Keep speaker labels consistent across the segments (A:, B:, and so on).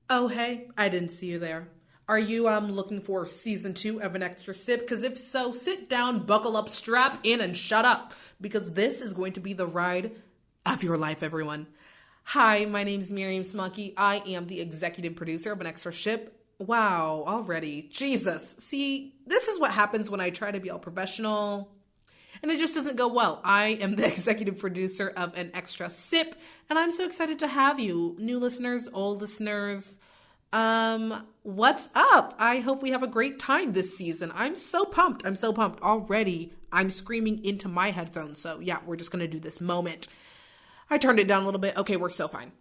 A: Oh, hey, I didn't see you there. Are you looking for season 2 of an extra sip? Because if so, sit down, buckle up, strap in, and shut up. Because this is going to be the ride of your life, everyone. Hi, my name's Miriam Smucky. I am the executive producer of an extra ship. Wow, already. Jesus. See, this is what happens when I try to be all professional. And it just doesn't go well. I am the executive producer of an extra sip, and I'm so excited to have you, new listeners, old listeners. What's up? I hope we have a great time this season. I'm so pumped. Already. I'm screaming into my headphones. So yeah, we're just gonna do this moment. I turned it down a little bit. Okay, we're still fine.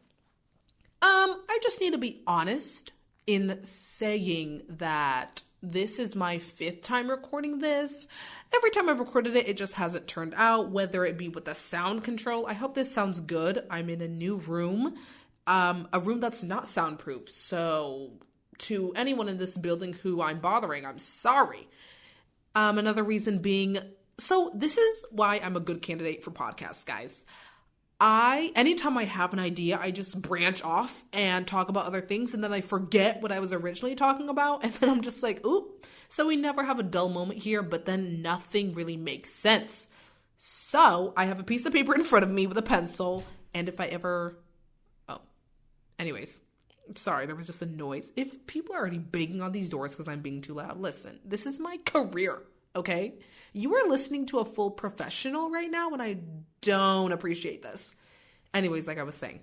A: I just need to be honest in saying that this is my 5th time recording this. Every time I've recorded it, it just hasn't turned out, whether it be with the sound control. I hope this sounds good. I'm in a new room, a room that's not soundproof. So to anyone in this building who I'm bothering, I'm sorry. Another reason being, so this is why I'm a good candidate for podcasts, guys. Anytime I have an idea, I just branch off and talk about other things, and then I forget what I was originally talking about, and then I'm just like, ooh. So we never have a dull moment here, but then nothing really makes sense. So I have a piece of paper in front of me with a pencil, and if I ever, anyways, sorry, there was just a noise. If people are already banging on these doors because I'm being too loud, listen, this is my career. Okay, you are listening to a full professional right now, and I don't appreciate this. Anyways, like I was saying,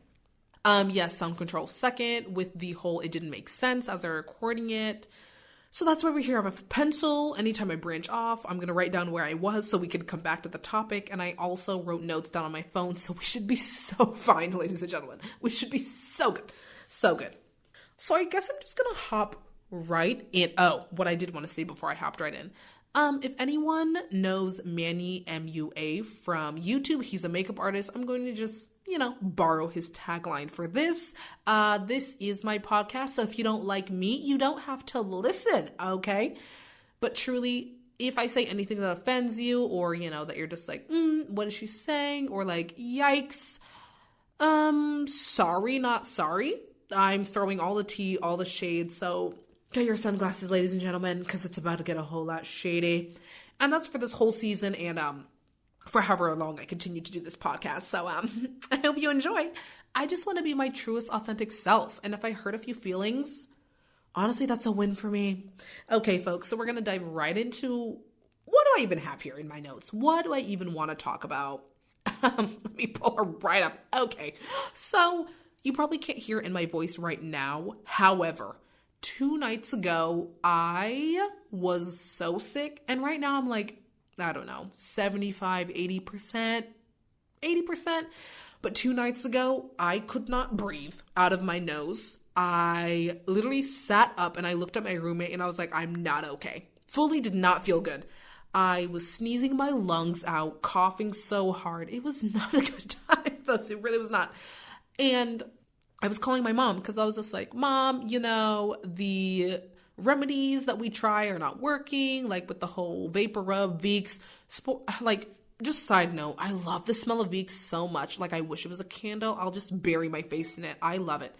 A: yes, sound control second with the whole it didn't make sense as I'm recording it. So that's why we're here. I have a pencil. Anytime I branch off, I'm going to write down where I was so we can come back to the topic. And I also wrote notes down on my phone, so we should be so fine, ladies and gentlemen. We should be so good. So good. So I guess I'm just going to hop right in. Oh, what I did want to say before I hopped right in. If anyone knows Manny MUA from YouTube, he's a makeup artist. I'm going to just, borrow his tagline for this. This is my podcast, so if you don't like me, you don't have to listen, okay? But truly, if I say anything that offends you, or, that you're just like, what is she saying? Or like, yikes. Sorry, not sorry. I'm throwing all the tea, all the shade, so get your sunglasses, ladies and gentlemen, because it's about to get a whole lot shady. And that's for this whole season and for however long I continue to do this podcast. So I hope you enjoy. I just want to be my truest, authentic self. And if I hurt a few feelings, honestly, that's a win for me. Okay, folks, so we're going to dive right into what do I even have here in my notes? What do I even want to talk about? Let me pull her right up. Okay, so you probably can't hear it in my voice right now. However, 2 nights ago, I was so sick, and right now I'm like, I don't know, 75, 80%, but 2 nights ago, I could not breathe out of my nose. I literally sat up and I looked at my roommate and I was like, I'm not okay. Fully did not feel good. I was sneezing my lungs out, coughing so hard. It was not a good time, folks. It really was not. And I was calling my mom because I was just like, Mom, the remedies that we try are not working, like with the whole vapor rub, Vicks, just side note, I love the smell of Vicks so much. Like, I wish it was a candle. I'll just bury my face in it. I love it.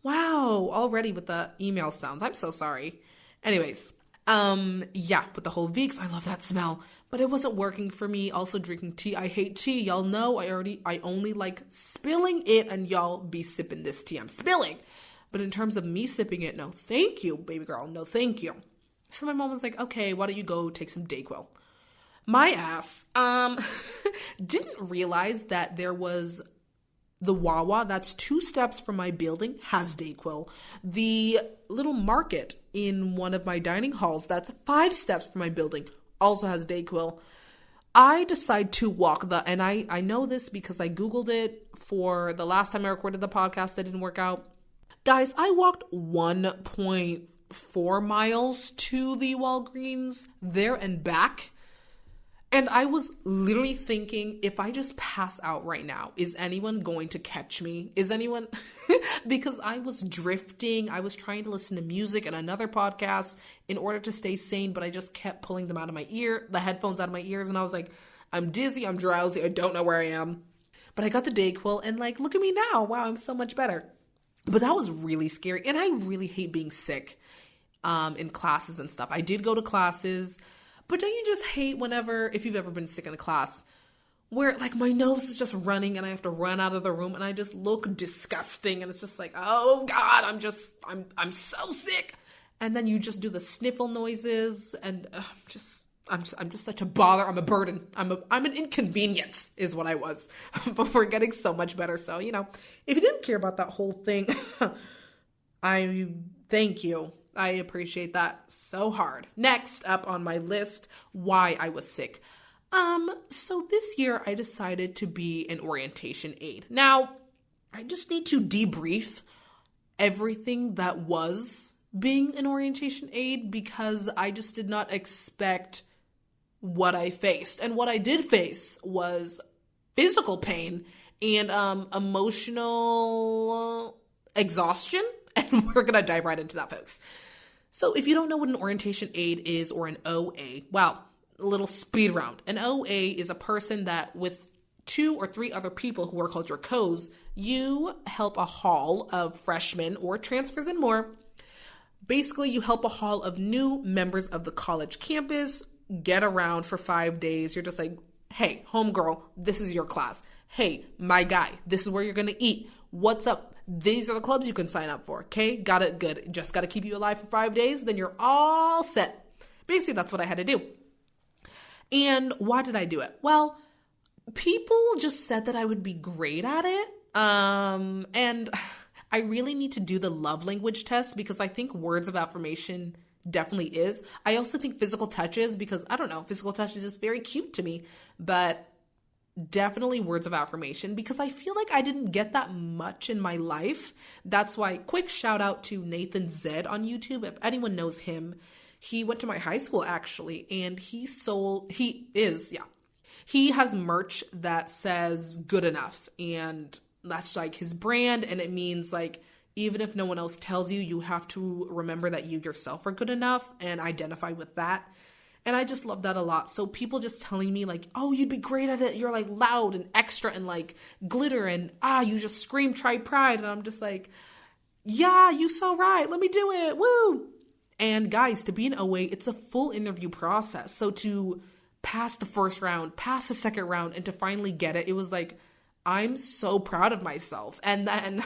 A: Wow, already with the email sounds. I'm so sorry. Anyways, with the whole Vicks, I love that smell. But it wasn't working for me. Also drinking tea. I hate tea. Y'all know I only like spilling it, and y'all be sipping this tea I'm spilling. But in terms of me sipping it, no thank you, baby girl. No thank you. So my mom was like, okay, why don't you go take some Dayquil? My ass didn't realize that there was the Wawa that's 2 steps from my building has Dayquil. The little market in one of my dining halls that's 5 steps from my building also has Dayquil. I decide to walk and I know this because I Googled it for the last time I recorded the podcast that didn't work out. Guys, I walked 1.4 miles to the Walgreens there and back. And I was literally thinking, if I just pass out right now, is anyone going to catch me? Is anyone? Because I was drifting. I was trying to listen to music and another podcast in order to stay sane, but I just kept pulling them out of my ear, the headphones out of my ears. And I was like, I'm dizzy, I'm drowsy, I don't know where I am. But I got the Dayquil and look at me now. Wow, I'm so much better. But that was really scary. And I really hate being sick in classes and stuff. I did go to classes, but don't you just hate whenever, if you've ever been sick in a class, where like my nose is just running and I have to run out of the room and I just look disgusting and it's just like, oh God, I'm so sick. And then you just do the sniffle noises and I'm just such a bother. I'm a burden. I'm an inconvenience is what I was. But we're getting so much better. So, if you didn't care about that whole thing, I thank you. I appreciate that so hard. Next up on my list, why I was sick. So this year I decided to be an orientation aide. Now, I just need to debrief everything that was being an orientation aide because I just did not expect what I faced. And what I did face was physical pain and emotional exhaustion. And we're going to dive right into that, folks. So if you don't know what an orientation aide is or an OA, well, a little speed round. An OA is a person that with 2 or 3 other people who are called your co's, you help a hall of freshmen or transfers and more. Basically, you help a hall of new members of the college campus get around for 5 days. You're just like, hey, homegirl, this is your class. Hey, my guy, this is where you're going to eat. What's up? These are the clubs you can sign up for. Okay, got it, good. Just got to keep you alive for 5 days, then you're all set. Basically, that's what I had to do. And why did I do it? Well, people just said that I would be great at it. And I really need to do the love language test because I think words of affirmation definitely is. I also think physical touches because, I don't know, physical touch is just very cute to me. But definitely words of affirmation because I feel like I didn't get that much in my life. That's why, quick shout out to Nathan Zed on YouTube. If anyone knows him, he went to my high school actually, and he has merch that says good enough, and that's like his brand, and it means like, even if no one else tells you, you have to remember that you yourself are good enough and identify with that. And I just love that a lot. So people just telling me like, oh, you'd be great at it. You're like loud and extra and like glitter and you just scream, try pride. And I'm just like, yeah, you so right. Let me do it. Woo. And guys, to be an OA, it's a full interview process. So to pass the first round, pass the second round, and to finally get it, it was like, I'm so proud of myself. And then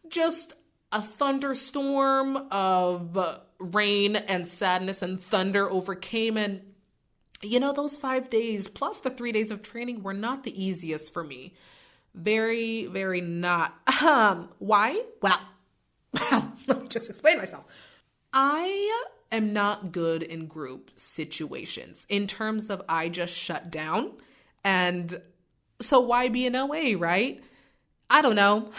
A: just a thunderstorm of rain and sadness and thunder overcame. And, those 5 days plus the 3 days of training were not the easiest for me. Very, very not. Why? Well, let me just explain myself. I am not good in group situations in terms of I just shut down. And so why be an OA, right? I don't know.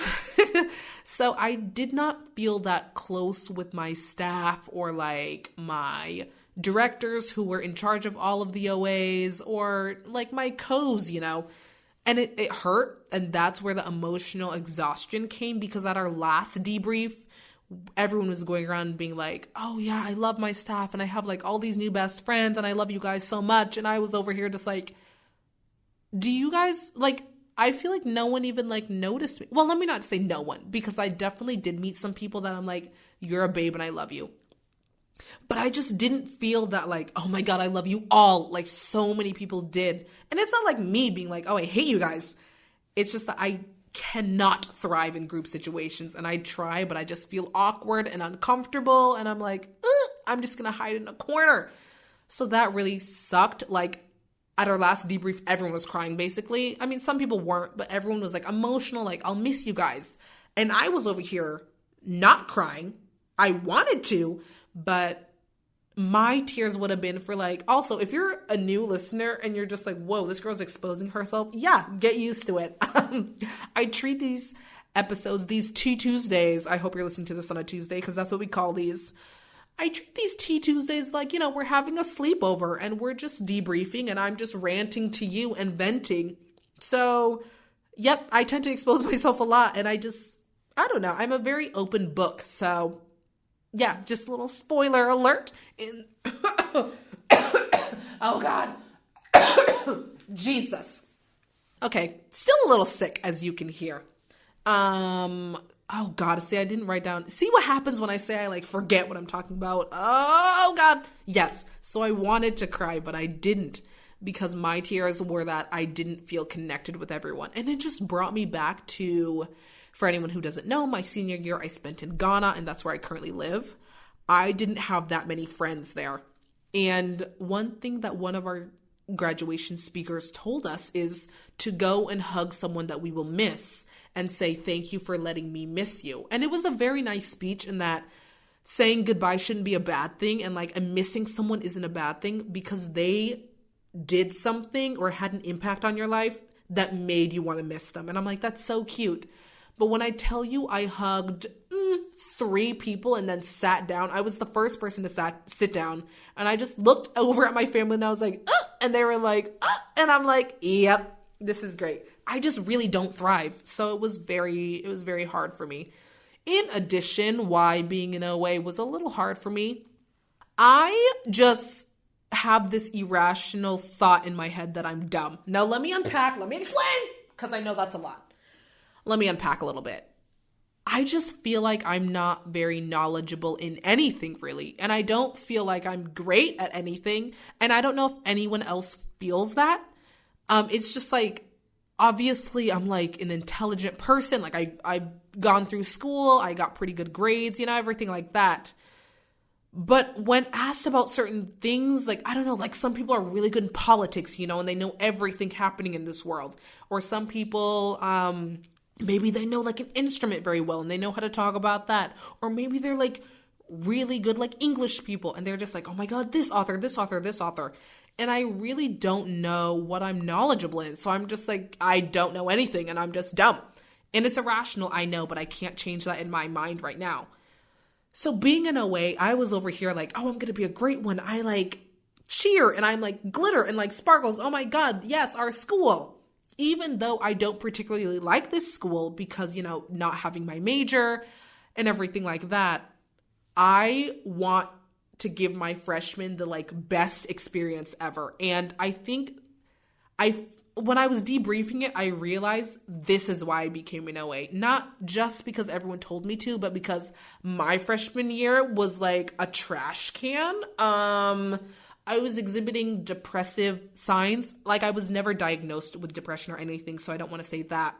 A: So I did not feel that close with my staff or like my directors who were in charge of all of the OAs or like my co's, and it hurt. And that's where the emotional exhaustion came because at our last debrief, everyone was going around being like, oh yeah, I love my staff and I have like all these new best friends and I love you guys so much. And I was over here just like, do you guys like, I feel like no one even like noticed me. Well, let me not say no one because I definitely did meet some people that I'm like, you're a babe and I love you. But I just didn't feel that like, oh my God, I love you all. Like so many people did. And it's not like me being like, oh, I hate you guys. It's just that I cannot thrive in group situations and I try, but I just feel awkward and uncomfortable. And I'm like, I'm just going to hide in a corner. So that really sucked. Like at our last debrief, everyone was crying basically. I mean, some people weren't, but everyone was like emotional. Like, I'll miss you guys. And I was over here not crying. I wanted to, but my tears would have been for like, also, if you're a new listener and you're just like, whoa, this girl's exposing herself. Yeah, get used to it. I treat these episodes, these Tea Tuesdays, I hope you're listening to this on a Tuesday because that's what we call these. I treat these Tea Tuesdays like, we're having a sleepover and we're just debriefing and I'm just ranting to you and venting. So, yep, I tend to expose myself a lot and I don't know. I'm a very open book. So, yeah, just a little spoiler alert. Oh, God. Jesus. Okay, still a little sick, as you can hear. Oh God, see, I didn't write down. See what happens when I say I like forget what I'm talking about. Oh God. Yes. So I wanted to cry, but I didn't because my tears were that I didn't feel connected with everyone. And it just brought me back to, for anyone who doesn't know, my senior year I spent in Ghana, and that's where I currently live. I didn't have that many friends there. And one thing that one of our graduation speakers told us is to go and hug someone that we will miss and say, thank you for letting me miss you. And it was a very nice speech in that saying goodbye shouldn't be a bad thing. And like, missing someone isn't a bad thing because they did something or had an impact on your life that made you want to miss them. And I'm like, that's so cute. But when I tell you I hugged 3 people and then sat down, I was the first person to sit down. And I just looked over at my family and I was like, and they were like, and I'm like, yep, this is great. I just really don't thrive. So it was very hard for me. In addition, why being in OA was a little hard for me, I just have this irrational thought in my head that I'm dumb. Now let me unpack, let me explain, because I know that's a lot. Let me unpack a little bit. I just feel like I'm not very knowledgeable in anything really. And I don't feel like I'm great at anything. And I don't know if anyone else feels that. It's just like, obviously I'm like an intelligent person. Like I've gone through school. I got pretty good grades, everything like that. But when asked about certain things, like, I don't know, like some people are really good in politics, and they know everything happening in this world. Or some people, maybe they know like an instrument very well and they know how to talk about that. Or maybe they're like really good like English people and they're just like, oh my God, this author, this author, this author. And I really don't know what I'm knowledgeable in. So I'm just like, I don't know anything and I'm just dumb. And it's irrational, I know, but I can't change that in my mind right now. So being in OA, I was over here like, oh, I'm going to be a great one. I like cheer and I'm like glitter and like sparkles. Oh my God, yes, our school. Even though I don't particularly like this school because, not having my major and everything like that, I want to give my freshmen the like best experience ever. And I think when I was debriefing it, I realized this is why I became an OA. Not just because everyone told me to, but because my freshman year was like a trash can. I was exhibiting depressive signs. Like I was never diagnosed with depression or anything, so I don't want to say that.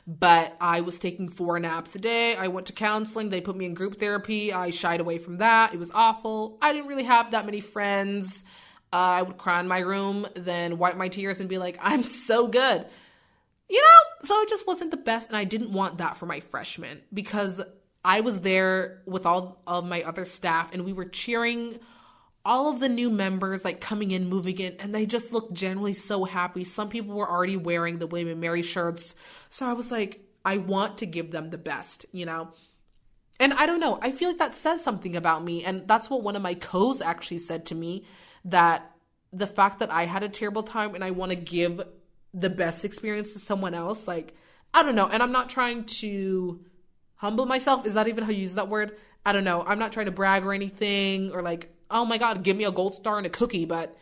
A: But I was taking 4 naps a day. I went to counseling. They put me in group therapy. I shied away from that. It was awful. I didn't really have that many friends. I would cry in my room, then wipe my tears and be like, I'm so good. So it just wasn't the best. And I didn't want that for my freshmen because I was there with all of my other staff and we were cheering all of the new members like coming in, moving in, and they just looked generally so happy. Some people were already wearing the William and Mary shirts. So I was like, I want to give them the best, And I don't know, I feel like that says something about me. And that's what one of my co's actually said to me, that the fact that I had a terrible time and I want to give the best experience to someone else, like, I don't know. And I'm not trying to humble myself. Is that even how you use that word? I don't know. I'm not trying to brag or anything or like, oh my God, give me a gold star and a cookie. But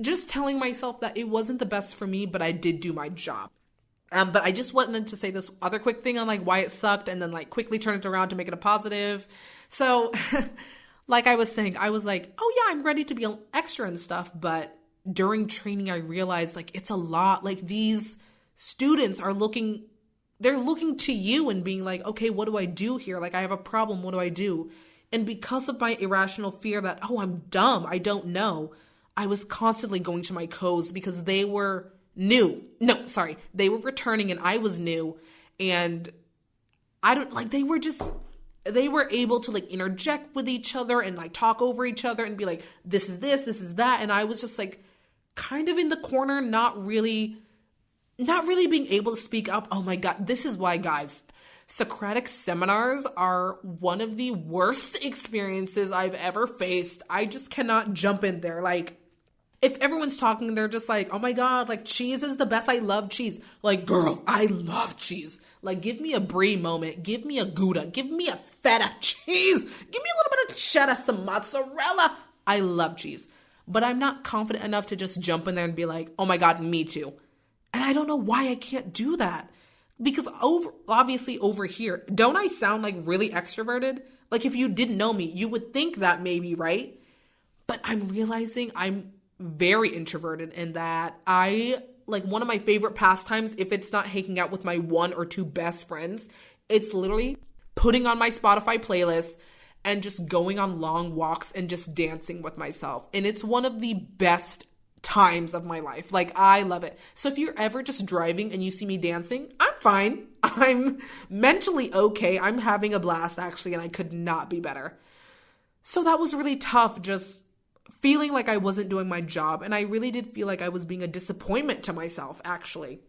A: just telling myself that it wasn't the best for me, but I did do my job. But I just wanted to say this other quick thing on like why it sucked and then like quickly turn it around to make it a positive. So like I was saying, I was like, oh yeah, I'm ready to be an extra and stuff. But during training, I realized like it's a lot. Like these students are they're looking to you and being like, okay, what do I do here? Like I have a problem. What do I do? And because of my irrational fear that, oh, I'm dumb, I don't know, I was constantly going to my co's because they were new. No, sorry. They were returning and I was new. And they were able to like interject with each other and like talk over each other and be like, this is this is that. And I was just like kind of in the corner, not really being able to speak up. Oh my God, this is why, guys, Socratic seminars are one of the worst experiences I've ever faced. I just cannot jump in there. Like, if everyone's talking, they're just like, oh my God, like cheese is the best. I love cheese. Like, girl, I love cheese. Like, give me a brie moment. Give me a Gouda. Give me a feta cheese. Give me a little bit of cheddar, some mozzarella. I love cheese. But I'm not confident enough to just jump in there and be like, oh my God, me too. And I don't know why I can't do that. Because obviously over here, don't I sound like really extroverted? Like if you didn't know me, you would think that maybe, right? But I'm realizing I'm very introverted and that like one of my favorite pastimes, if it's not hanging out with my one or two best friends, it's literally putting on my Spotify playlist and just going on long walks and just dancing with myself. And it's one of the best times of my life. Like, I love it. So if you're ever just driving and you see me dancing, I'm fine. I'm mentally okay. I'm having a blast, actually, and I could not be better. So that was really tough, just feeling like I wasn't doing my job. And I really did feel like I was being a disappointment to myself, actually.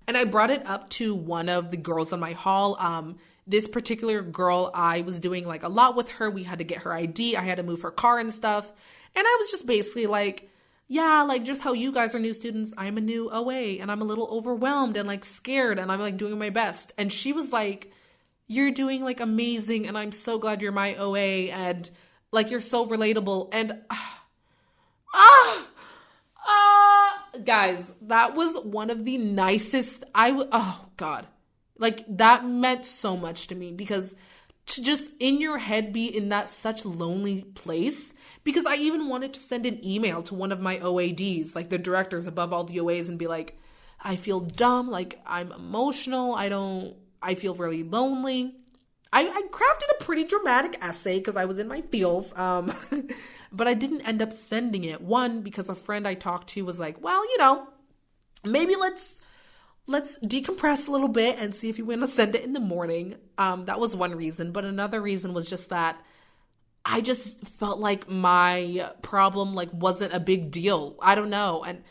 A: And I brought it up to one of the girls in my hall. This particular girl, I was doing like a lot with her. We had to get her ID. I had to move her car and stuff. And I was just basically like, yeah, like just how you guys are new students, I'm a new OA and I'm a little overwhelmed and like scared and I'm like doing my best. And she was like, you're doing like amazing and I'm so glad you're my OA and like you're so relatable. And guys, that was one of the nicest, oh God. Like that meant so much to me because to just in your head be in that such lonely place, because I even wanted to send an email to one of my OADs, like the directors above all the OAs, and be like, I feel dumb, like I'm emotional, I feel really lonely. I crafted a pretty dramatic essay because I was in my feels, but I didn't end up sending it. One, because a friend I talked to was like, well, maybe let's decompress a little bit and see if you want to send it in the morning. That was one reason. But another reason was just that I just felt like my problem like wasn't a big deal. I don't know. And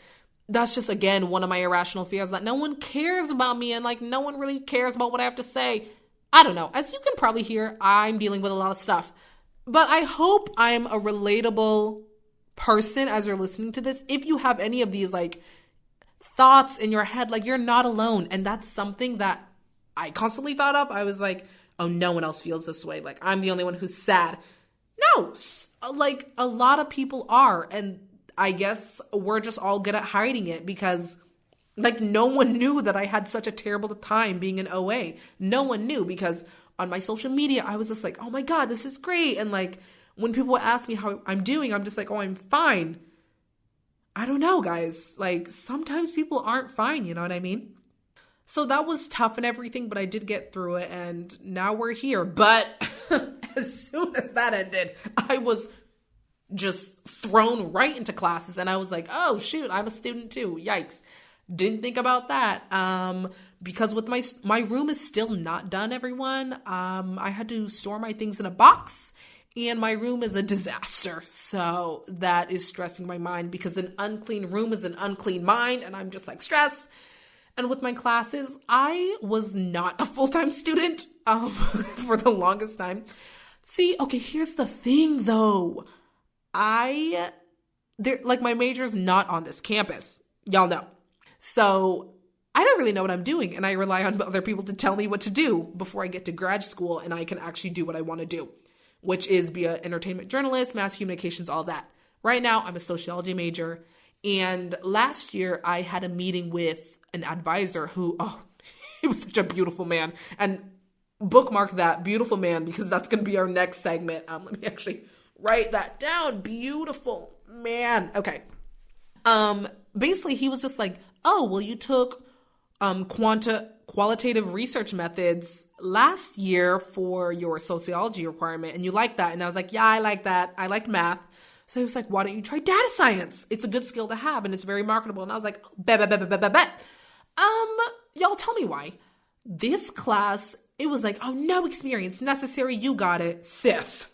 A: that's just, again, one of my irrational fears, that no one cares about me and like no one really cares about what I have to say. I don't know. As you can probably hear, I'm dealing with a lot of stuff. But I hope I'm a relatable person as you're listening to this. If you have any of these like thoughts in your head, like you're not alone. And that's something that I constantly thought of. I was like, oh, no one else feels this way. Like I'm the only one who's sad. No, like a lot of people are. And I guess we're just all good at hiding it because like no one knew that I had such a terrible time being an OA. No one knew because on my social media, I was just like, oh my God, this is great. And like when people ask me how I'm doing, I'm just like, oh, I'm fine. I don't know, guys. Like sometimes people aren't fine, you know what I mean? So that was tough and everything, but I did get through it and now we're here. But as soon as that ended, I was just thrown right into classes and I was like, oh shoot, I'm a student too. Yikes. Didn't think about that. Because with my room is still not done, everyone. I had to store my things in a box. And my room is a disaster. So that is stressing my mind because an unclean room is an unclean mind. And I'm just like stressed. And with my classes, I was not a full-time student for the longest time. See, okay, here's the thing though. My major's not on this campus. Y'all know. So I don't really know what I'm doing. And I rely on other people to tell me what to do before I get to grad school and I can actually do what I want to do, which is be an entertainment journalist, mass communications, all that. Right now, I'm a sociology major. And last year, I had a meeting with an advisor who, he was such a beautiful man. And bookmark that, beautiful man, because that's going to be our next segment. Let me actually write that down. Beautiful man. Okay. Basically, he was just like, oh, well, you took qualitative research methods last year for your sociology requirement and you like that. And I was like, yeah, I like that. I like math. So he was like, why don't you try data science? It's a good skill to have and it's very marketable. And I was like, oh, bet. Y'all tell me why. This class, it was like, oh, no experience necessary. You got it. Sis.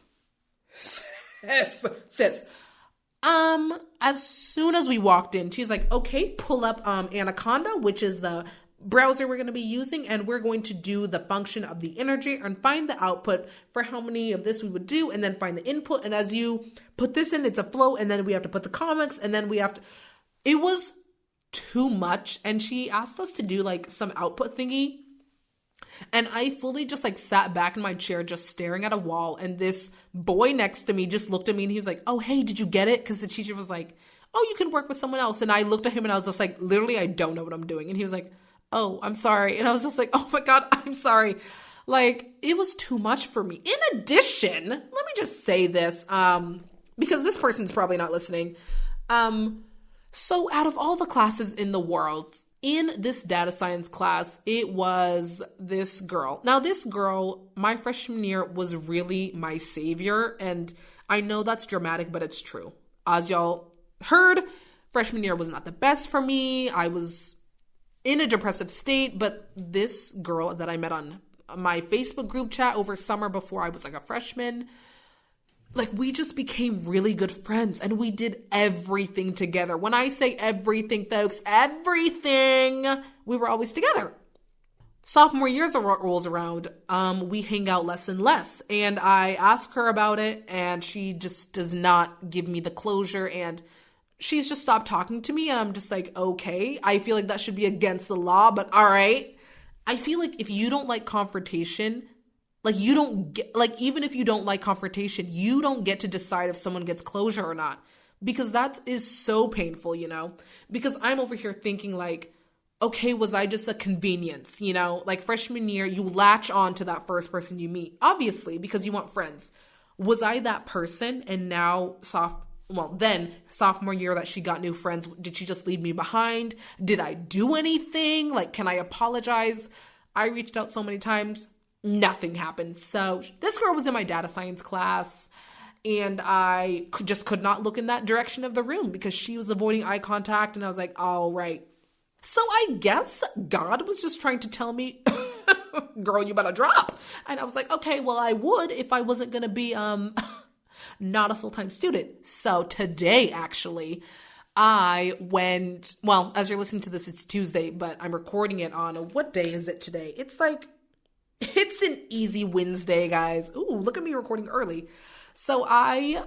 A: As soon as we walked in, she's like, okay, pull up Anaconda, which is the browser we're going to be using, and we're going to do the function of the energy and find the output for how many of this we would do, and then find the input. And as you put this in, it's a flow, and then we have to put the comics, and then we have to... It was too much, and she asked us to do like some output thingy. And I fully just like sat back in my chair, just staring at a wall. And this boy next to me just looked at me and he was like, oh, hey, did you get it? Because the teacher was like, oh, you can work with someone else. And I looked at him and I was just like, literally, I don't know what I'm doing. And he was like, oh, I'm sorry. And I was just like, oh my God, I'm sorry. Like, it was too much for me. In addition, let me just say this, because this person's probably not listening. So out of all the classes in the world, in this data science class, it was this girl. Now, this girl, my freshman year, was really my savior. And I know that's dramatic, but it's true. As y'all heard, freshman year was not the best for me. I was in a depressive state, but this girl that I met on my Facebook group chat over summer before I was like a freshman, like, we just became really good friends and we did everything together. When I say everything, folks, everything, we were always together. Sophomore year rolls around, we hang out less and less. And I ask her about it and she just does not give me the closure and she's just stopped talking to me. And I'm just like, okay, I feel like that should be against the law, but all right. I feel like if you don't like confrontation, like you don't get, like even if you don't like confrontation, you don't get to decide if someone gets closure or not, because that is so painful, you know, because I'm over here thinking like, okay, was I just a convenience, you know, like freshman year, you latch on to that first person you meet, obviously, because you want friends. Was I that person? And now sophomore year that she got new friends, did she just leave me behind? Did I do anything? Like, can I apologize? I reached out so many times. Nothing happened. So this girl was in my data science class and I just could not look in that direction of the room because she was avoiding eye contact. And I was like, all right. So I guess God was just trying to tell me, girl, you better drop. And I was like, okay, well, I would if I wasn't going to be not a full-time student. So today, actually, I went, well, as you're listening to this, it's Tuesday, but I'm recording it on, what day is it today? It's an easy Wednesday, guys. Ooh, look at me recording early. So I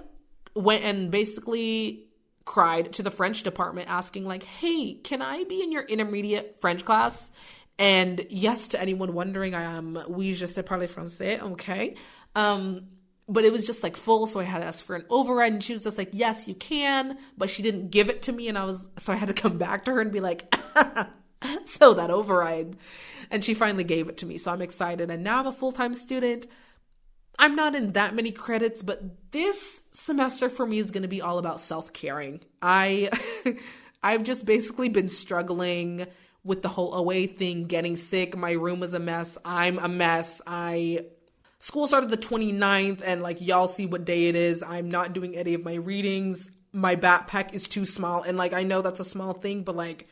A: went and basically cried to the French department asking like, hey, can I be in your intermediate French class? And yes, to anyone wondering, oui, je sais parler français, okay. But it was just like full, so I had to ask for an override, and she was just like, yes, you can, but she didn't give it to me, so I had to come back to her and be like, so that override. And she finally gave it to me, so I'm excited. And now I'm a full-time student. I'm not in that many credits, but this semester for me is going to be all about self-caring. I've just basically been struggling with the whole OA thing, getting sick. My room was a mess. I'm a mess. School started the 29th, and like y'all see what day it is. I'm not doing any of my readings. My backpack is too small, and like I know that's a small thing, but like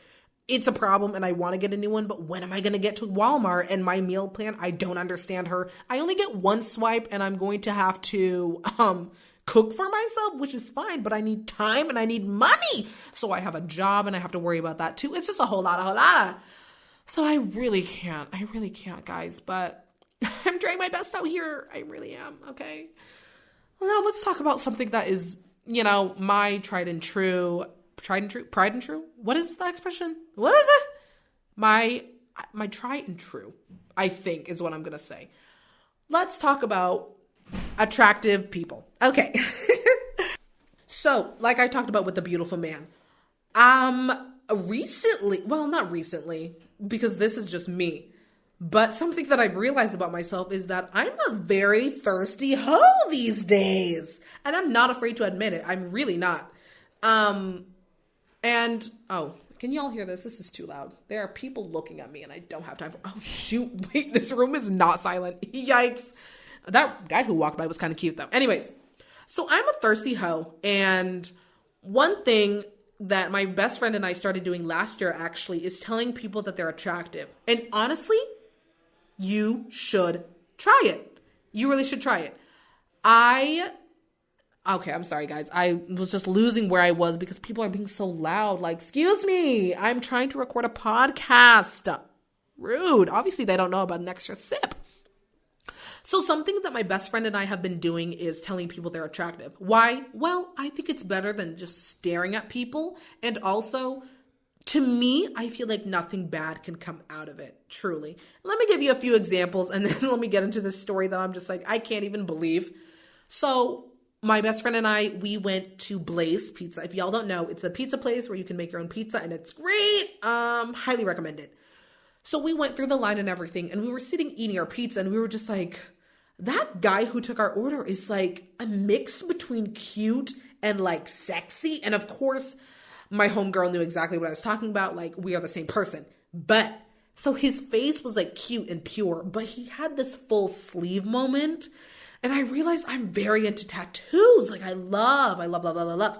A: it's a problem and I want to get a new one, but when am I going to get to Walmart? And my meal plan, I don't understand her. I only get one swipe and I'm going to have to cook for myself, which is fine, but I need time and I need money. So I have a job and I have to worry about that too. It's just a whole lot. So I really can't, guys, but I'm trying my best out here. I really am, okay? Well, now let's talk about something that is, you know, my tried and true. What is that expression? What is it? My tried and true, I think, is what I'm going to say. Let's talk about attractive people. Okay. So, like I talked about with the beautiful man, not recently, because this is just me, but something that I've realized about myself is that I'm a very thirsty hoe these days. And I'm not afraid to admit it. I'm really not. And, can y'all hear this? This is too loud. There are people looking at me and I don't have time for, oh shoot, wait, this room is not silent. Yikes. That guy who walked by was kind of cute though. Anyways, so I'm a thirsty hoe. And one thing that my best friend and I started doing last year actually is telling people that they're attractive. And honestly, you should try it. You really should try it. Okay, I'm sorry, guys. I was just losing where I was because people are being so loud. Like, excuse me, I'm trying to record a podcast. Rude. Obviously, they don't know about an extra sip. So something that my best friend and I have been doing is telling people they're attractive. Why? Well, I think it's better than just staring at people. And also, to me, I feel like nothing bad can come out of it, truly. Let me give you a few examples, and then let me get into this story that I'm just like, I can't even believe. So my best friend and I, we went to Blaze Pizza. If y'all don't know, it's a pizza place where you can make your own pizza and it's great. Highly recommend it. So we went through the line and everything, and we were sitting eating our pizza, and we were just like, that guy who took our order is like a mix between cute and like sexy. And of course, my homegirl knew exactly what I was talking about. Like, we are the same person. But so his face was like cute and pure, but he had this full sleeve moment. And I realized I'm very into tattoos. Like, I love, love, love, love.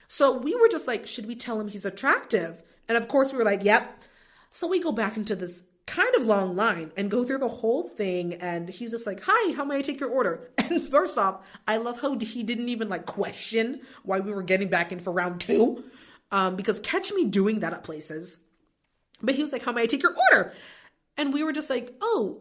A: So we were just like, should we tell him he's attractive? And of course we were like, yep. So we go back into this kind of long line and go through the whole thing. And he's just like, hi, how may I take your order? And first off, I love how he didn't even like question why we were getting back in for round two. Because catch me doing that at places. But he was like, how may I take your order? And we were just like, oh,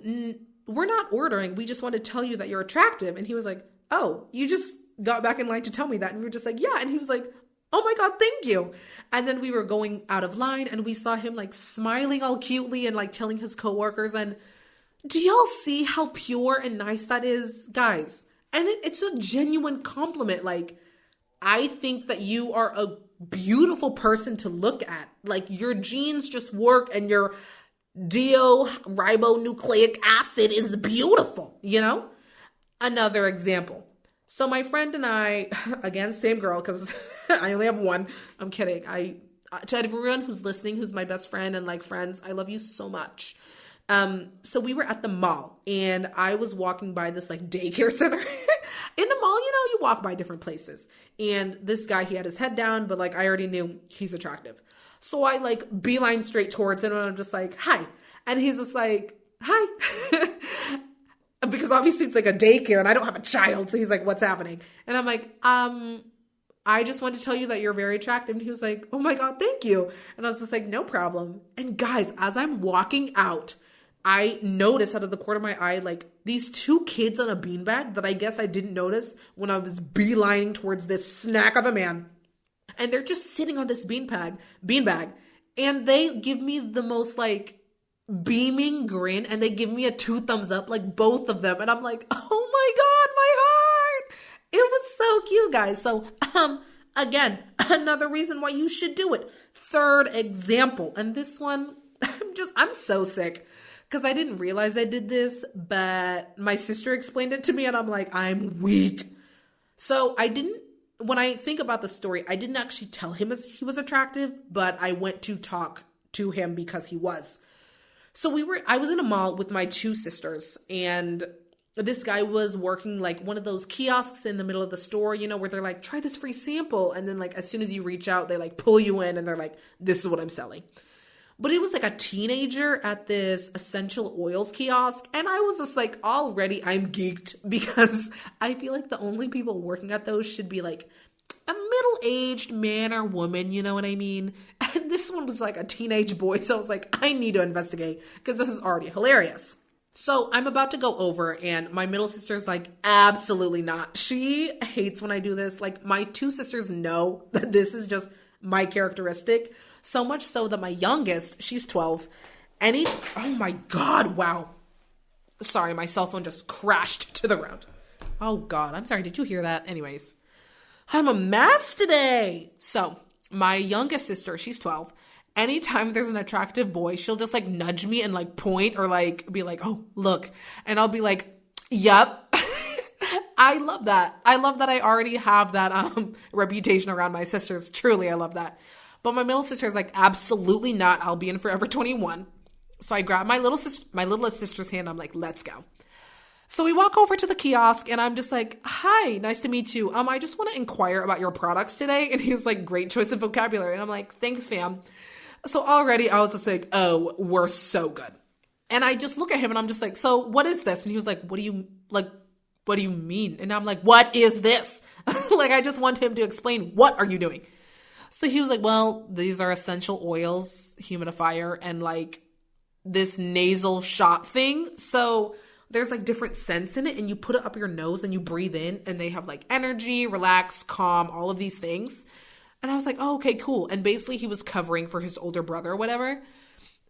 A: we're not ordering. We just want to tell you that you're attractive. And he was like, oh, you just got back in line to tell me that. And we were just like, yeah. And he was like, oh my God, thank you. And then we were going out of line and we saw him like smiling all cutely and like telling his coworkers. And do y'all see how pure and nice that is, guys? And it's a genuine compliment. Like, I think that you are a beautiful person to look at. Like, your genes just work and your deoxyribonucleic acid is beautiful, you know? Another example. So my friend and I, again, same girl, because I only have one. I'm kidding. To everyone who's listening, who's my best friend and like friends, I love you so much. So we were at the mall and I was walking by this like daycare center. In the mall, you know, you walk by different places. And this guy, he had his head down, but like I already knew he's attractive. So I like beeline straight towards him and I'm just like, hi. And he's just like, hi. Because obviously it's like a daycare and I don't have a child. So he's like, what's happening? And I'm like, I just want to tell you that you're very attractive. And he was like, oh my God, thank you. And I was just like, no problem. And guys, as I'm walking out, I noticed out of the corner of my eye, like these two kids on a beanbag that I guess I didn't notice when I was beelining towards this snack of a man. And they're just sitting on this beanbag. And they give me the most like beaming grin and they give me a 2 thumbs up, like both of them. And I'm like, oh my God, my heart. It was so cute, guys. So, again, another reason why you should do it. Third example. And this one, I'm so sick because I didn't realize I did this, but my sister explained it to me and I'm like, I'm weak. So when I think about the story, I didn't actually tell him he was attractive, but I went to talk to him because he was. So I was in a mall with my 2 sisters and this guy was working like one of those kiosks in the middle of the store, you know, where they're like, try this free sample. And then like, as soon as you reach out, they like pull you in and they're like, this is what I'm selling. But it was like a teenager at this essential oils kiosk. And I was just like, already I'm geeked because I feel like the only people working at those should be like a middle-aged man or woman, you know what I mean? And this one was like a teenage boy. So I was like, I need to investigate because this is already hilarious. So I'm about to go over and my middle sister's like, absolutely not. She hates when I do this. Like my 2 sisters know that this is just my characteristic. So much so that my youngest, she's 12. Oh my God, wow. Sorry, my cell phone just crashed to the ground. Oh God, I'm sorry. Did you hear that? Anyways, I'm a mess today. So my youngest sister, she's 12. Anytime there's an attractive boy, she'll just like nudge me and like point or like be like, oh, look. And I'll be like, yep. I love that. I love that I already have that reputation around my sisters. Truly, I love that. But my middle sister is like, absolutely not. I'll be in Forever 21. So I grab my littlest sister's hand. I'm like, let's go. So we walk over to the kiosk and I'm just like, hi, nice to meet you. I just want to inquire about your products today. And he's like, great choice of vocabulary. And I'm like, thanks, fam. So already I was just like, oh, we're so good. And I just look at him and I'm just like, so what is this? And he was like, what do you mean? And I'm like, what is this? Like, I just want him to explain, what are you doing? So he was like, well, these are essential oils, humidifier, and like this nasal shot thing. So there's like different scents in it and you put it up your nose and you breathe in and they have like energy, relax, calm, all of these things. And I was like, oh, okay, cool. And basically he was covering for his older brother or whatever.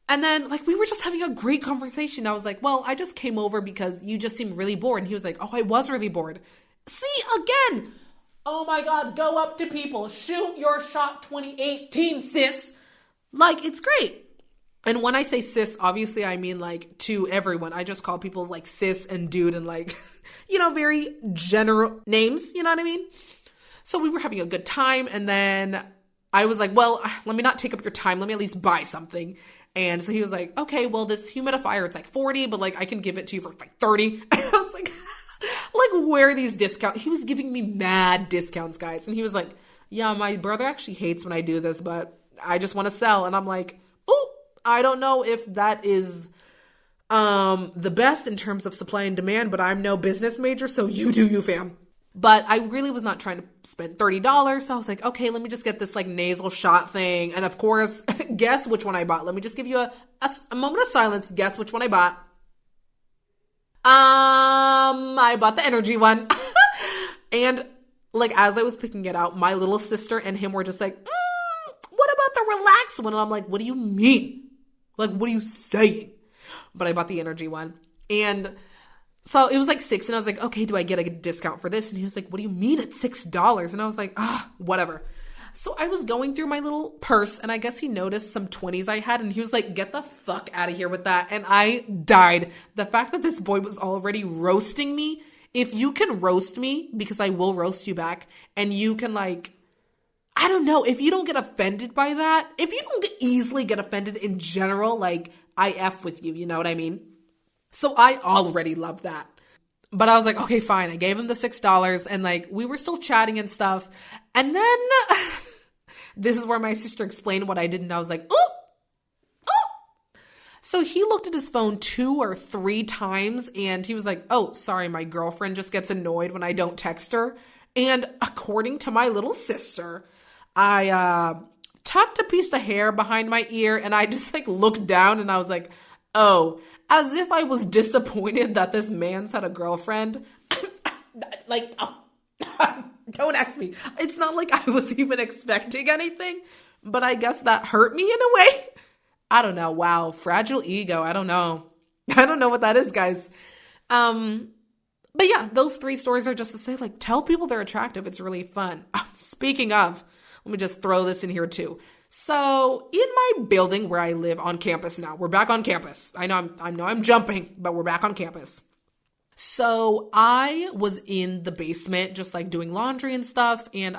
A: And then like we were just having a great conversation. I was like, well, I just came over because you just seemed really bored. And he was like, oh, I was really bored. See, again. Oh my God, go up to people. Shoot your shot 2018, sis. Like, it's great. And when I say sis, obviously I mean like to everyone. I just call people like sis and dude and like, very general names, you know what I mean? So we were having a good time, and then I was like, well, let me not take up your time. Let me at least buy something. And so he was like, okay, well, this humidifier, it's like 40, but like I can give it to you for like 30. And I was like, where are these discounts? He was giving me mad discounts, guys. And he was like, yeah, my brother actually hates when I do this, but I just want to sell. And I'm like, oh, I don't know if that is the best in terms of supply and demand, but I'm no business major, so you do you, fam. But I really was not trying to spend $30. So I was like, okay, let me just get this like nasal shot thing. And of course, guess which one I bought. Let me just give you a moment of silence. Guess which one I bought. I bought the energy one. And like, as I was picking it out, my little sister and him were just like, what about the relax one? And I'm like, what do you mean? Like, what are you saying? But I bought the energy one. And so it was like $6, and I was like, okay, do I get a discount for this? And he was like, what do you mean it's $6? And I was like, whatever. So I was going through my little purse, and I guess he noticed some 20s I had, and he was like, get the fuck out of here with that. And I died. The fact that this boy was already roasting me, if you can roast me, because I will roast you back, and you can like, I don't know, if you don't get offended by that, if you don't easily get offended in general, like, I F with you, you know what I mean? So I already love that. But I was like, okay, fine. I gave him the $6, and like, we were still chatting and stuff. And then this is where my sister explained what I did, and I was like, oh. So he looked at his phone 2 or 3 times, and he was like, oh, sorry, my girlfriend just gets annoyed when I don't text her. And according to my little sister, I tucked a piece of hair behind my ear, and I just like looked down, and I was like, oh, as if I was disappointed that this man's had a girlfriend. Like, don't ask me. It's not like I was even expecting anything, but I guess that hurt me in a way. I don't know. Wow. Fragile ego. I don't know. I don't know what that is, guys. But yeah, those 3 stories are just to say, like, tell people they're attractive. It's really fun. Speaking of, let me just throw this in here too. So in my building where I live on campus now, we're back on campus. I know I'm jumping, but we're back on campus. So I was in the basement just like doing laundry and stuff. And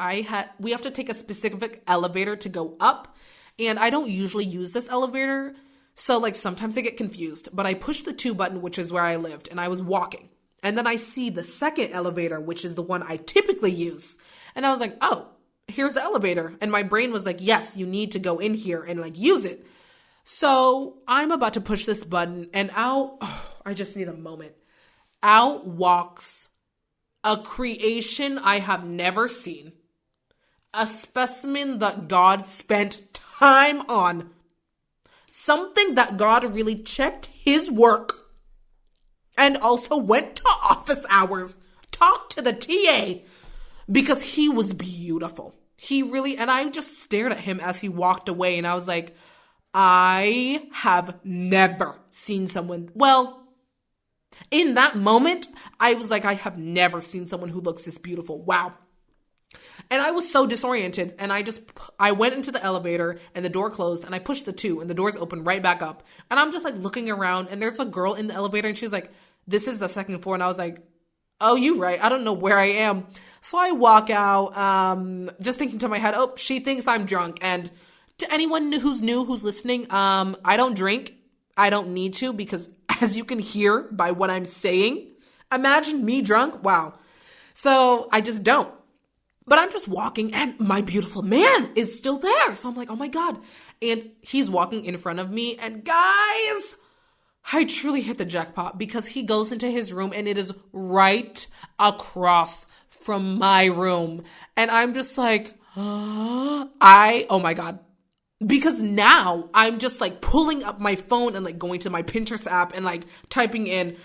A: we have to take a specific elevator to go up. And I don't usually use this elevator. So like sometimes I get confused, but I pushed the 2 button, which is where I lived, and I was walking. And then I see the second elevator, which is the one I typically use. And I was like, oh, here's the elevator. And my brain was like, yes, you need to go in here and like use it. So I'm about to push this button, and I just need a moment. Out walks a creation I have never seen. A specimen that God spent time on. Something that God really checked his work. And also went to office hours. Talked to the TA. Because he was beautiful. He really, and I just stared at him as he walked away, and I was like, I have never seen someone, well, in that moment, I was like, I have never seen someone who looks this beautiful. Wow. And I was so disoriented, and I went into the elevator, and the door closed, and I pushed the 2, and the doors opened right back up. And I'm just like looking around, and there's a girl in the elevator, and she's like, this is the 2nd floor. And I was like, oh, you right. I don't know where I am. So I walk out, just thinking to my head, oh, she thinks I'm drunk. And to anyone who's listening, I don't drink. I don't need to, because as you can hear by what I'm saying, imagine me drunk. Wow. So I just don't. But I'm just walking, and my beautiful man is still there. So I'm like, oh my God. And he's walking in front of me, and guys, I truly hit the jackpot, because he goes into his room, and it is right across from my room. And I'm just like, oh my God. Because now I'm just like pulling up my phone and like going to my Pinterest app and like typing in,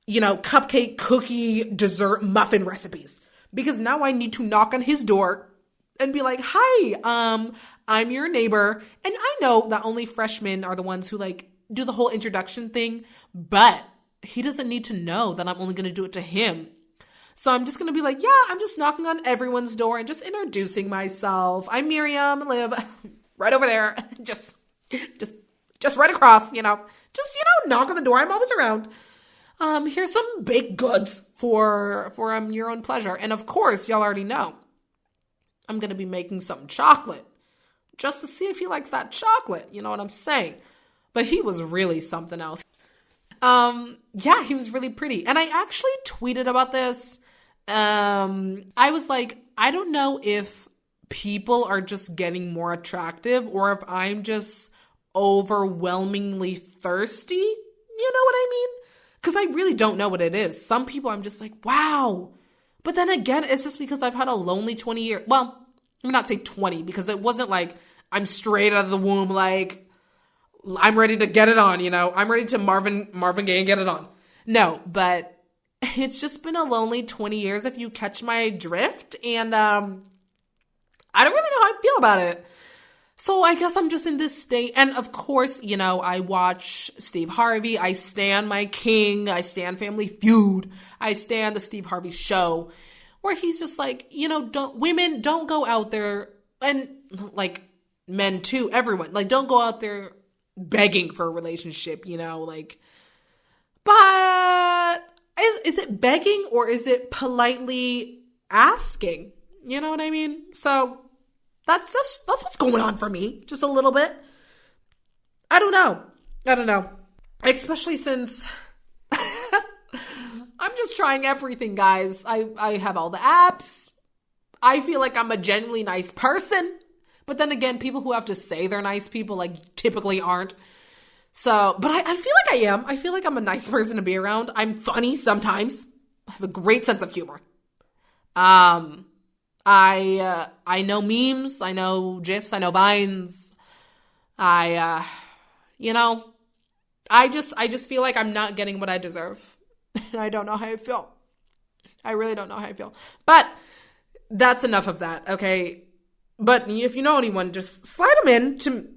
A: cupcake, cookie, dessert, muffin recipes. Because now I need to knock on his door and be like, hi, I'm your neighbor. And I know that only freshmen are the ones who like do the whole introduction thing, but he doesn't need to know that I'm only going to do it to him. So I'm just going to be like, yeah, I'm just knocking on everyone's door and just introducing myself. I'm Miriam, live right over there. Just just right across, knock on the door. I'm always around. Here's some baked goods for your own pleasure. And of course, y'all already know, I'm going to be making some chocolate just to see if he likes that chocolate. You know what I'm saying? But he was really something else. Yeah, he was really pretty. And I actually tweeted about this. I was like, I don't know if people are just getting more attractive or if I'm just overwhelmingly thirsty. You know what I mean? Because I really don't know what it is. Some people I'm just like, wow. But then again, it's just because I've had a lonely 20 years. Well, I'm not say 20 because it wasn't like I'm straight out of the womb. Like I'm ready to get it on, I'm ready to Marvin Gaye and get it on. No, but it's just been a lonely 20 years if you catch my drift. And I don't really know how I feel about it. So I guess I'm just in this state. And of course, I watch Steve Harvey. I stan my king. I stan Family Feud. I stan the Steve Harvey show where he's just like, women don't go out there, and like men too, everyone, like don't go out there begging for a relationship, but is it begging or is it politely asking? You know what I mean? So that's what's going on for me. Just a little bit. I don't know. Especially since I'm just trying everything, guys. I have all the apps. I feel like I'm a genuinely nice person. But then again, people who have to say they're nice people, like, typically aren't. So, but I feel like I am. I feel like I'm a nice person to be around. I'm funny sometimes. I have a great sense of humor. I know memes. I know GIFs. I know Vines. I just feel like I'm not getting what I deserve. And I don't know how I feel. I really don't know how I feel. But that's enough of that, okay? But if you know anyone, just slide them in to,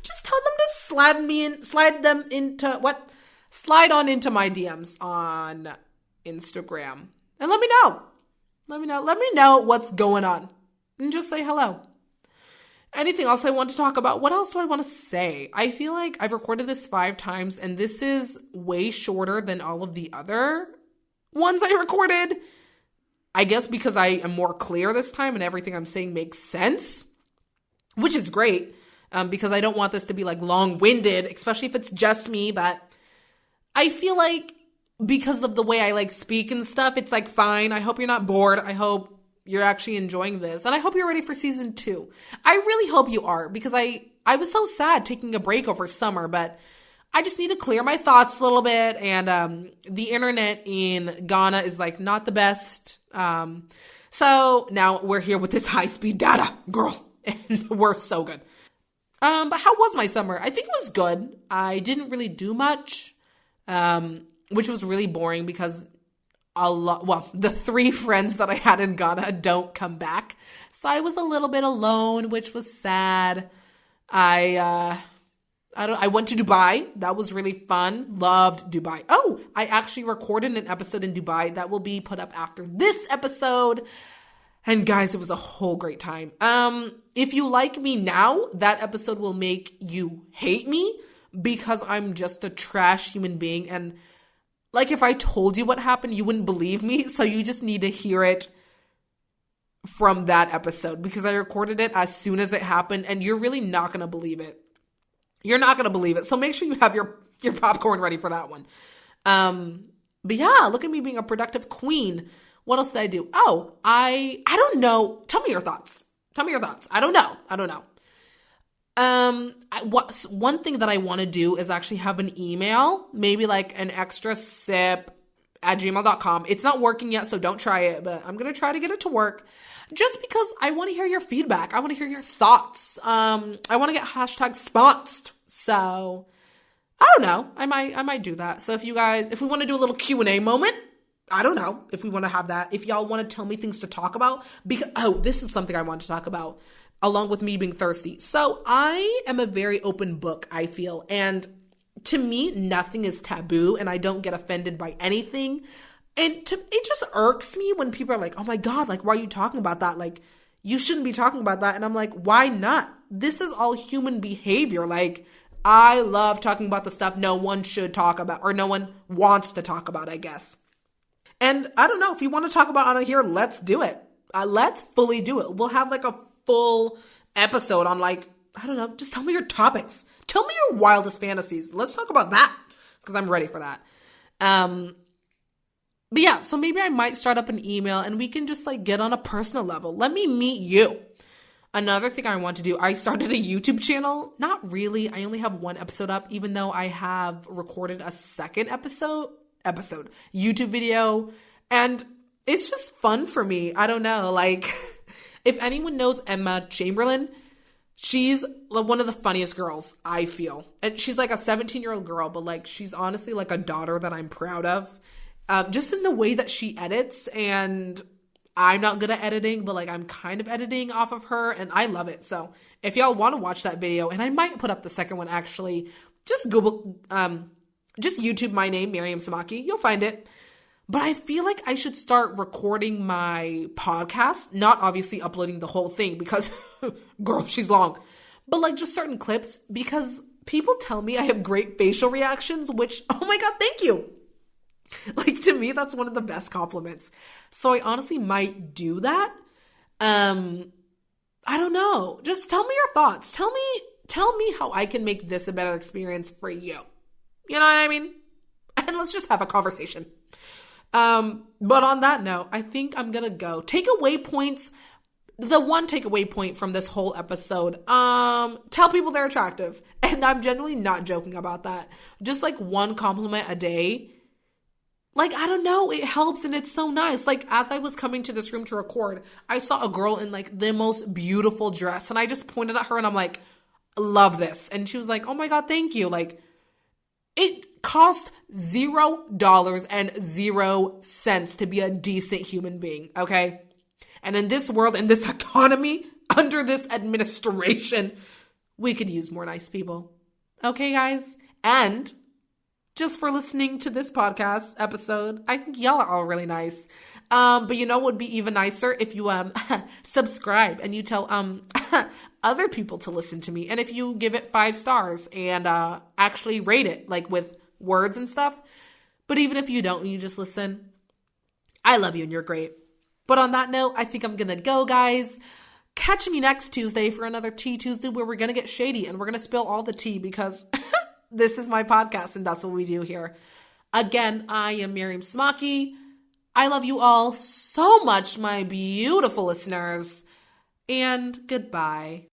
A: just tell them to slide on into my DMs on Instagram. And let me know what's going on. And just say hello. Anything else I want to talk about? What else do I want to say? I feel like I've recorded this 5 times and this is way shorter than all of the other ones I recorded. I guess because I am more clear this time and everything I'm saying makes sense, which is great, because I don't want this to be like long-winded, especially if it's just me. But I feel like because of the way I like speak and stuff, it's like fine. I hope you're not bored. I hope you're actually enjoying this. And I hope you're ready for season 2. I really hope you are, because I was so sad taking a break over summer, but I just need to clear my thoughts a little bit. And the internet in Ghana is like not the best. So now we're here with this high-speed data, girl, and we're so good. But how was my summer? I think it was good. I didn't really do much, which was really boring because the 3 friends that I had in Ghana don't come back. So I was a little bit alone, which was sad. I went to Dubai. That was really fun. Loved Dubai. Oh, I actually recorded an episode in Dubai that will be put up after this episode. And guys, it was a whole great time. If you like me now, that episode will make you hate me because I'm just a trash human being. And like if I told you what happened, you wouldn't believe me. So you just need to hear it from that episode because I recorded it as soon as it happened and you're really not going to believe it. You're not going to believe it. So make sure you have your popcorn ready for that one. But yeah, look at me being a productive queen. What else did I do? Oh, I don't know. Tell me your thoughts. I don't know. One thing that I want to do is actually have an email, maybe like an extra sip at gmail.com. It's not working yet, so don't try it, but I'm going to try to get it to work just because I want to hear your feedback. I want to hear your thoughts. I want to get #sponsed. So I don't know. I might do that. So if we want to do a little Q&A moment, I don't know if we want to have that. If y'all want to tell me things to talk about, because, this is something I want to talk about along with me being thirsty. So I am a very open book, I feel. And to me, nothing is taboo and I don't get offended by anything. And it just irks me when people are like, oh my God, like, why are you talking about that? Like, you shouldn't be talking about that. And I'm like, why not? This is all human behavior. Like, I love talking about the stuff no one should talk about, or no one wants to talk about, I guess. And I don't know, if you want to talk about it here, let's do it. Let's fully do it. We'll have like a full episode on like, I don't know, just tell me your topics. Tell me your wildest fantasies. Let's talk about that, because I'm ready for that. But yeah, so maybe I might start up an email and we can just like get on a personal level. Let me meet you. Another thing I want to do, I started a YouTube channel. Not really. I only have one episode up, even though I have recorded a second episode YouTube video. And it's just fun for me. I don't know. Like, if anyone knows Emma Chamberlain, she's one of the funniest girls, I feel. And she's like a 17-year-old girl, but like, she's honestly like a daughter that I'm proud of. Just in the way that she edits, and I'm not good at editing, but like I'm kind of editing off of her, and I love it. So if y'all want to watch that video, and I might put up the second one actually, just just YouTube my name, Miriam Samaki. You'll find it. But I feel like I should start recording my podcast, not obviously uploading the whole thing because, girl, she's long. But like just certain clips, because people tell me I have great facial reactions, which, oh my God, thank you. Like, to me, that's one of the best compliments. So I honestly might do that. I don't know. Just tell me your thoughts. Tell me how I can make this a better experience for you. You know what I mean? And let's just have a conversation. But on that note, I think I'm gonna go. Takeaway points. The one takeaway point from this whole episode, tell people they're attractive. And I'm genuinely not joking about that. Just like one compliment a day. Like, I don't know, it helps and it's so nice. Like, as I was coming to this room to record, I saw a girl in like the most beautiful dress, and I just pointed at her and I'm like, love this. And she was like, oh my God, thank you. Like, it cost $0 and 0 cents to be a decent human being, okay? And in this world, in this economy, under this administration, we could use more nice people. Okay, guys? And just for listening to this podcast episode, I think y'all are all really nice. But you know what would be even nicer? If you subscribe and you tell other people to listen to me. And if you give it 5 stars and actually rate it, like with words and stuff. But even if you don't and you just listen, I love you and you're great. But on that note, I think I'm going to go, guys. Catch me next Tuesday for another Tea Tuesday where we're going to get shady and we're going to spill all the tea because this is my podcast and that's what we do here. Again, I am Miriam Smaki. I love you all so much, my beautiful listeners. And goodbye.